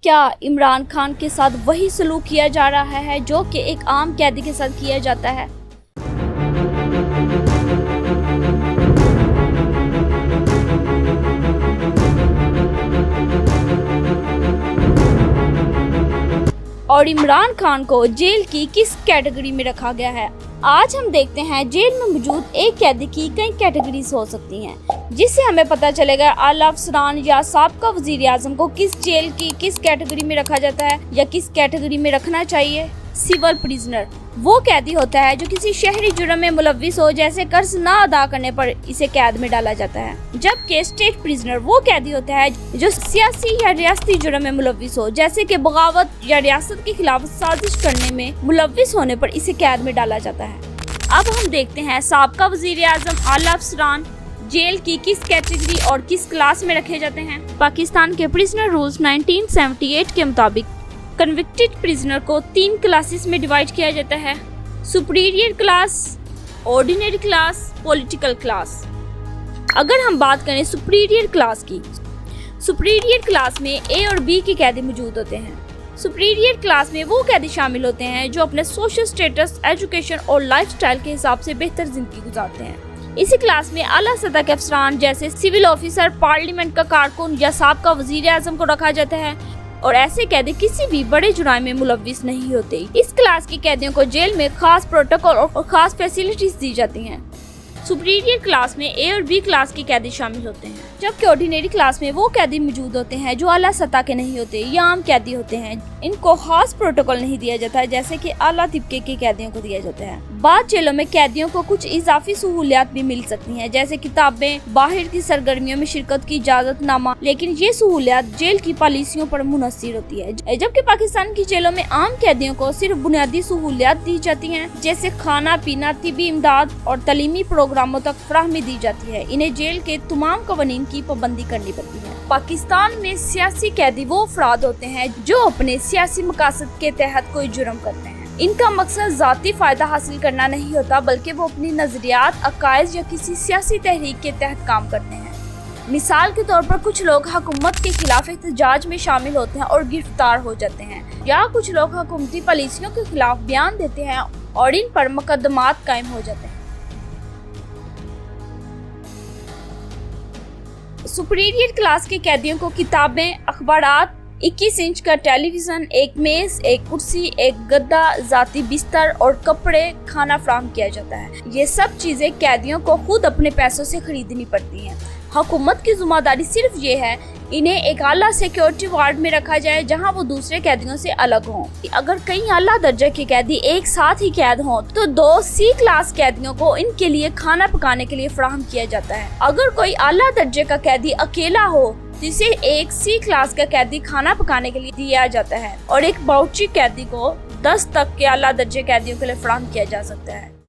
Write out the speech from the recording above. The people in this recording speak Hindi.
क्या इमरान खान के साथ वही सलूक किया जा रहा है जो कि एक आम कैदी के साथ किया जाता है? और इमरान खान को जेल की किस कैटेगरी में रखा गया है? आज हम देखते हैं जेल में मौजूद एक कैदी की कई कैटेगरीज हो सकती हैं, जिससे हमें पता चलेगा आला अफसरान या साबका वजीर आजम को किस जेल की किस कैटेगरी में रखा जाता है या किस कैटेगरी में रखना चाहिए। सिविल प्रिजनर वो कैदी होता है जो किसी शहरी जुर्म में मुलव्विस हो, जैसे कर्ज ना अदा करने पर इसे कैद में डाला जाता है। जबकि स्टेट प्रिजनर वो कैदी होता है जो सियासी या रियासती जुर्म में मुलव्विस हो, जैसे कि बगावत या रियासत के खिलाफ साजिश करने में मुलव्विस होने पर इसे कैद में डाला जाता है। अब हम देखते हैं साबका वजीर आजम आला अफसरान जेल की किस कैटेगरी और किस क्लास में रखे जाते हैं। पाकिस्तान के प्रिजनर रूल्स 1978 के मुताबिक कन्विक्टेड प्रिजनर को 3 क्लासेस में डिवाइड किया जाता है: superior class, ordinary class, political class. अगर हम बात करें सुपीरियर क्लास की, सुपीरियर क्लास में ए और बी के कैदी मौजूद होते हैं। सुपीरियर क्लास में वो कैदी शामिल होते हैं जो अपने सोशल स्टेटस, एजुकेशन और लाइफस्टाइल के हिसाब से बेहतर जिंदगी गुजारते हैं। इसी क्लास में आला सतह के अफसरान जैसे सिविल ऑफिसर, पार्लियामेंट का कारकुन या साबका वजीर आजम को रखा जाता है, और ऐसे कैदी किसी भी बड़े जुर्म में मुलव्विस नहीं होते। इस क्लास के कैदियों को जेल में खास प्रोटोकॉल और खास फैसिलिटीज दी जाती हैं। सुपीरियर क्लास में ए और बी क्लास के कैदी शामिल होते हैं, जबकि ऑर्डिनरी क्लास में वो कैदी मौजूद होते हैं जो आला सतह के नहीं होते या आम कैदी होते हैं। इनको खास प्रोटोकॉल नहीं दिया जाता है जैसे कि आला तबके के कैदियों को दिया जाता है। बाद जेलों में कैदियों को कुछ इजाफी सहूलियात भी मिल सकती हैं, जैसे किताबें, बाहर की सरगर्मियों में शिरकत की इजाजतनामा, लेकिन ये सहूलियात जेल की पॉलिसियों पर मुनहसर होती है। जबकि पाकिस्तान की जेलों में आम कैदियों को सिर्फ बुनियादी सहूलियात दी जाती हैं, जैसे खाना पीना, तिबी इमदाद और तालीमी प्रोग्रामों तक फराहमी दी जाती है। इन्हें जेल के तमाम कवानीन की पाबंदी करनी पड़ती है। पाकिस्तान में सियासी कैदी वो अफराद होते हैं जो अपने सियासी मकासद के तहत कोई जुर्म करते हैं। इनका मकसद जाती फायदा हासिल करना नहीं होता, बल्कि वो अपनी नजरियात, अकायद या किसी सियासी तहरीक के तहत काम करते हैं। मिसाल के तौर पर कुछ लोग हुकूमत के खिलाफ एहतजाज में शामिल होते हैं और गिरफ्तार हो जाते हैं, या कुछ लोग हुकूमती पॉलिसियों के खिलाफ बयान देते हैं और इन पर मुकदमात कायम हो जाते हैं। सुपीरियर क्लास के कैदियों को किताबें, अखबारात, 21 इंच का टेलीविजन, एक मेज, एक कुर्सी, एक गद्दा, जाती बिस्तर और कपड़े, खाना फराहम किया जाता है। ये सब चीजें कैदियों को खुद अपने पैसों से खरीदनी पड़ती हैं। हुकूमत की जिम्मेदारी सिर्फ ये है इन्हें एक आला सिक्योरिटी वार्ड में रखा जाए जहां वो दूसरे कैदियों से अलग हों। अगर कई आला दर्जे के कैदी एक साथ ही कैद हों तो 2 सी क्लास कैदियों को इनके लिए खाना पकाने के लिए फराहम किया जाता है। अगर कोई आला दर्जे का कैदी अकेला हो तो इसे एक सी क्लास का कैदी खाना पकाने के लिए दिया जाता है, और एक बावर्ची कैदी को 10 तक के आला दर्जे कैदियों के लिए फराहम किया जा सकता है।